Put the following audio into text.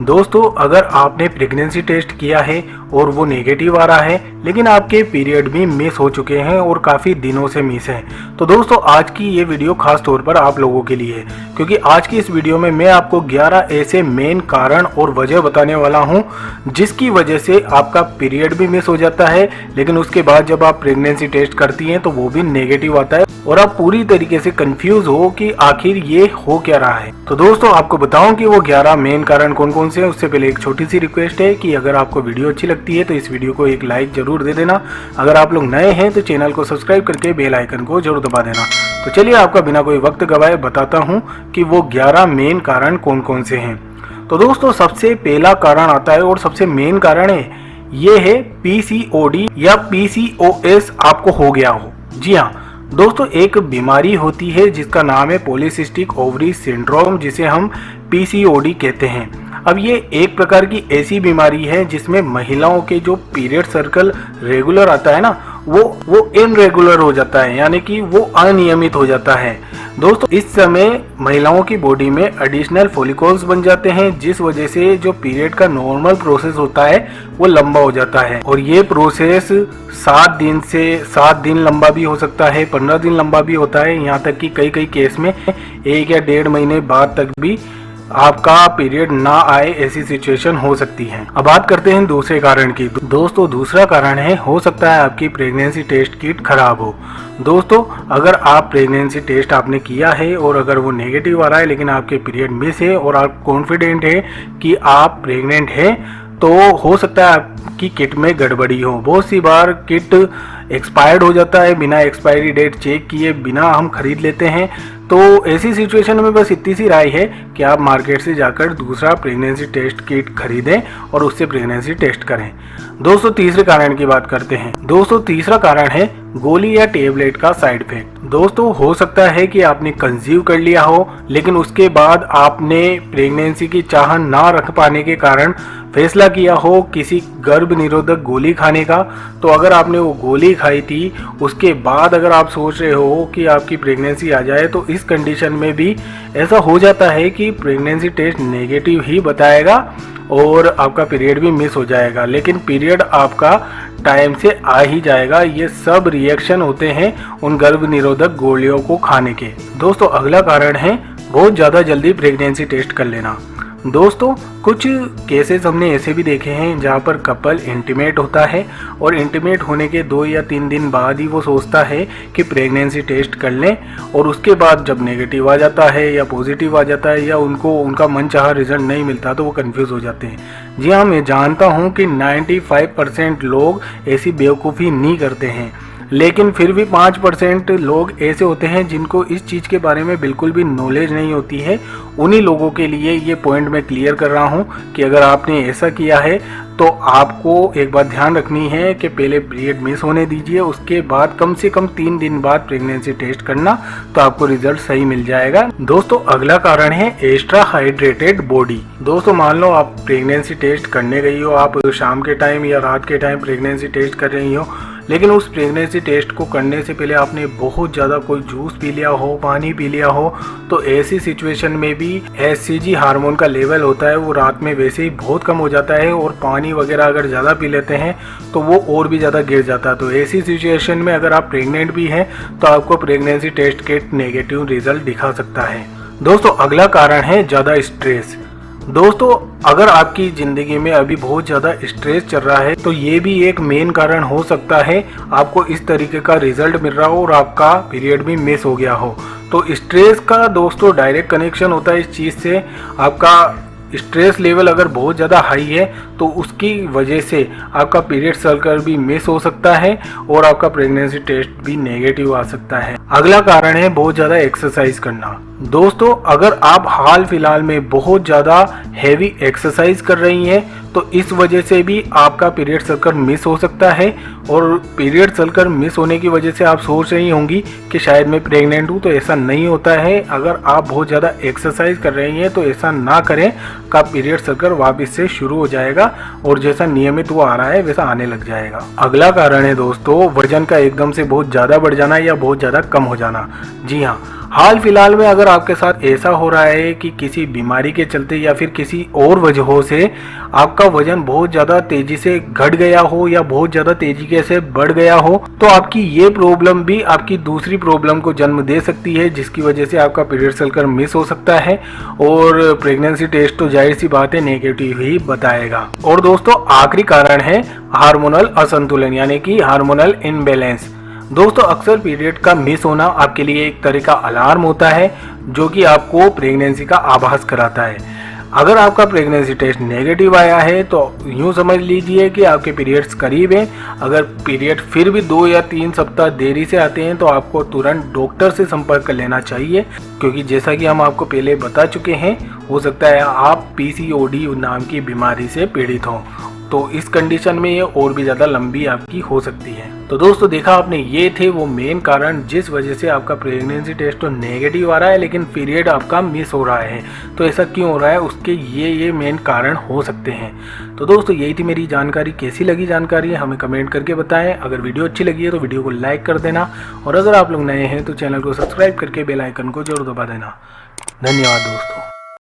दोस्तों, अगर आपने प्रेगनेंसी टेस्ट किया है और वो नेगेटिव आ रहा है लेकिन आपके पीरियड भी मिस हो चुके हैं और काफ़ी दिनों से मिस हैं, तो दोस्तों आज की ये वीडियो खास तौर पर आप लोगों के लिए है, क्योंकि आज की इस वीडियो में मैं आपको 11 ऐसे मेन कारण और वजह बताने वाला हूं जिसकी वजह से आपका पीरियड भी मिस हो जाता है, लेकिन उसके बाद जब आप प्रेगनेंसी टेस्ट करती हैं तो वो भी नेगेटिव आता है और आप पूरी तरीके से कंफ्यूज हो कि आखिर ये हो क्या रहा है। तो दोस्तों आपको बताऊं कि वो 11 मेन कारण कौन कौन से हैं। उससे पहले एक छोटी सी रिक्वेस्ट है कि अगर आपको वीडियो अच्छी लगती है तो इस वीडियो को एक लाइक जरूर दे देना। अगर आप लोग नए हैं तो चैनल को सब्सक्राइब करके बेल आइकन को जरूर दबा देना। तो चलिए आपका बिना कोई वक्त गवाए बताता हूँ कि वो 11 मेन कारण कौन कौन से हैं। तो दोस्तों सबसे पहला कारण आता है और सबसे मेन कारण है, ये है PCOD या PCOS आपको हो गया हो। जी हाँ दोस्तों, एक बीमारी होती है जिसका नाम है पॉलीसिस्टिक ओवरी सिंड्रोम, जिसे हम PCOD कहते हैं। अब ये एक प्रकार की ऐसी बीमारी है जिसमें महिलाओं के जो पीरियड सर्कल रेगुलर आता है ना, वो इनरेगुलर हो जाता है, यानी कि वो अनियमित हो जाता है। दोस्तों इस समय महिलाओं की बॉडी में एडिशनल फॉलिकल्स बन जाते हैं, जिस वजह से जो पीरियड का नॉर्मल प्रोसेस होता है वो लंबा हो जाता है। और ये प्रोसेस 7 दिन लंबा भी हो सकता है, 15 दिन लंबा भी होता है, यहाँ तक कि कई केस में 1 या 1.5 महीने बाद तक भी आपका पीरियड ना आए, ऐसी सिचुएशन हो सकती है। अब बात करते हैं दूसरे कारण की। दोस्तों दूसरा कारण है, हो सकता है आपकी प्रेगनेंसी टेस्ट किट खराब हो। दोस्तों अगर आप प्रेगनेंसी टेस्ट आपने किया है और अगर वो नेगेटिव आ रहा है लेकिन आपके पीरियड मिस है और आप कॉन्फिडेंट है कि आप प्रेग्नेंट हैं, तो हो सकता है आपकी किट में गड़बड़ी हो। बहुत सी बार किट एक्सपायर्ड हो जाता है, बिना एक्सपायरी डेट चेक किए बिना हम खरीद लेते हैं। तो ऐसी सिचुएशन में बस इतनी सी राय है कि आप मार्केट से जाकर दूसरा प्रेगनेंसी टेस्ट किट खरीदें और उससे प्रेगनेंसी टेस्ट करें। दोस्तों तीसरे कारण की बात करते हैं। दोस्तों तीसरा कारण है गोली या टेबलेट का साइड इफेक्ट। दोस्तों हो सकता है कि आपने कंसीव कर लिया हो लेकिन उसके बाद आपने प्रेगनेंसी की चाह ना रख पाने के कारण फैसला किया हो किसी गर्भ निरोधक गोली खाने का। तो अगर आपने वो गोली खाई थी उसके बाद अगर आप सोच रहे हो कि आपकी प्रेगनेंसी आ जाए, तो इस कंडीशन में भी ऐसा हो जाता है कि प्रेगनेंसी टेस्ट नेगेटिव ही बताएगा और आपका पीरियड भी मिस हो जाएगा, लेकिन पीरियड आपका टाइम से आ ही जाएगा। ये सब रिएक्शन होते हैं उन गर्भ निरोधक गोलियों को खाने के। दोस्तों अगला कारण है बहुत ज़्यादा जल्दी प्रेगनेंसी टेस्ट कर लेना। दोस्तों कुछ केसेस हमने ऐसे भी देखे हैं जहाँ पर कपल इंटीमेट होता है और इंटीमेट होने के 2 या 3 दिन बाद ही वो सोचता है कि प्रेगनेंसी टेस्ट कर लें, और उसके बाद जब नेगेटिव आ जाता है या पॉजिटिव आ जाता है या उनका मनचाहा रिजल्ट नहीं मिलता तो वो कंफ्यूज हो जाते हैं। जी हाँ, मैं जानता हूँ कि 95% लोग ऐसी बेवकूफ़ी नहीं करते हैं, लेकिन फिर भी 5% लोग ऐसे होते हैं जिनको इस चीज़ के बारे में बिल्कुल भी नॉलेज नहीं होती है। उन्हीं लोगों के लिए ये पॉइंट मैं क्लियर कर रहा हूँ कि अगर आपने ऐसा किया है तो आपको एक बात ध्यान रखनी है कि पहले पीरियड मिस होने दीजिए, उसके बाद कम से कम 3 दिन बाद प्रेगनेंसी टेस्ट करना, तो आपको रिजल्ट सही मिल जाएगा। दोस्तों अगला कारण है एक्स्ट्रा हाइड्रेटेड बॉडी। दोस्तों मान लो आप प्रेगनेंसी टेस्ट करने गई हो, आप शाम के टाइम या रात के टाइम प्रेगनेंसी टेस्ट कर रही हो, लेकिन उस प्रेगनेंसी टेस्ट को करने से पहले आपने बहुत ज़्यादा कोई जूस पी लिया हो, पानी पी लिया हो, तो ऐसी सिचुएशन में भी HCG हार्मोन का लेवल होता है वो रात में वैसे ही बहुत कम हो जाता है, और पानी वगैरह अगर ज़्यादा पी लेते हैं तो वो और भी ज़्यादा गिर जाता है। तो ऐसी सिचुएशन में अगर आप प्रेग्नेंट भी हैं तो आपको pregnancy test kit negative result दिखा सकता है। दोस्तों अगला कारण है ज़्यादा स्ट्रेस। दोस्तों अगर आपकी ज़िंदगी में अभी बहुत ज़्यादा स्ट्रेस चल रहा है तो ये भी एक मेन कारण हो सकता है आपको इस तरीके का रिजल्ट मिल रहा हो और आपका पीरियड भी मिस हो गया हो। तो स्ट्रेस का दोस्तों डायरेक्ट कनेक्शन होता है इस चीज़ से। आपका स्ट्रेस लेवल अगर बहुत ज़्यादा हाई है तो उसकी वजह से आपका पीरियड सर्कल भी मिस हो सकता है और आपका प्रेगनेंसी टेस्ट भी नेगेटिव आ सकता है। अगला कारण है बहुत ज़्यादा एक्सरसाइज करना। दोस्तों अगर आप हाल फिलहाल में बहुत ज़्यादा हैवी एक्सरसाइज कर रही हैं तो इस वजह से भी आपका पीरियड सर्कल मिस हो सकता है, और पीरियड सर्कल मिस होने की वजह से आप सोच रही होंगी कि शायद मैं प्रेग्नेंट हूँ, तो ऐसा नहीं होता है। अगर आप बहुत ज़्यादा एक्सरसाइज कर रही हैं तो ऐसा ना करें, का पीरियड सर्कल वापस से शुरू हो जाएगा और जैसा नियमित वो आ रहा है वैसा आने लग जाएगा। अगला कारण है दोस्तों वजन का एकदम से बहुत ज़्यादा बढ़ जाना या बहुत ज़्यादा कम हो जाना। जी हाँ, हाल फिलहाल में अगर आपके साथ ऐसा हो रहा है कि किसी बीमारी के चलते या फिर किसी और वजहों से आपका वजन बहुत ज़्यादा तेजी से घट गया हो या बहुत ज़्यादा तेजी से बढ़ गया हो, तो आपकी ये प्रॉब्लम भी आपकी दूसरी प्रॉब्लम को जन्म दे सकती है, जिसकी वजह से आपका पीरियड साइकिल मिस हो सकता है और प्रेगनेंसी टेस्ट तो जाहिर सी बात है नेगेटिव ही बताएगा। और दोस्तों आखिरी कारण है हार्मोनल असंतुलन यानी कि हार्मोनल इनबैलेंस। दोस्तों अक्सर पीरियड का मिस होना आपके लिए एक तरह का अलार्म होता है जो कि आपको प्रेगनेंसी का आभास कराता है। अगर आपका प्रेगनेंसी टेस्ट नेगेटिव आया है तो यूँ समझ लीजिए कि आपके पीरियड्स करीब हैं। अगर पीरियड फिर भी 2 या 3 सप्ताह देरी से आते हैं तो आपको तुरंत डॉक्टर से संपर्क कर लेना चाहिए, क्योंकि जैसा कि हम आपको पहले बता चुके हैं, हो सकता है आप PCOD नाम की बीमारी से पीड़ित हों। तो इस कंडीशन में ये और भी ज़्यादा लंबी आपकी हो सकती है। तो दोस्तों देखा आपने, ये थे वो मेन कारण जिस वजह से आपका प्रेगनेंसी टेस्ट तो नेगेटिव आ रहा है लेकिन पीरियड आपका मिस हो रहा है। तो ऐसा क्यों हो रहा है, उसके ये मेन कारण हो सकते हैं। तो दोस्तों यही थी मेरी जानकारी। कैसी लगी जानकारी हमें कमेंट करके बताएं। अगर वीडियो अच्छी लगी है तो वीडियो को लाइक कर देना, और अगर आप लोग नए हैं तो चैनल को सब्सक्राइब करके बेल आइकन को जरूर दबा देना। धन्यवाद दोस्तों।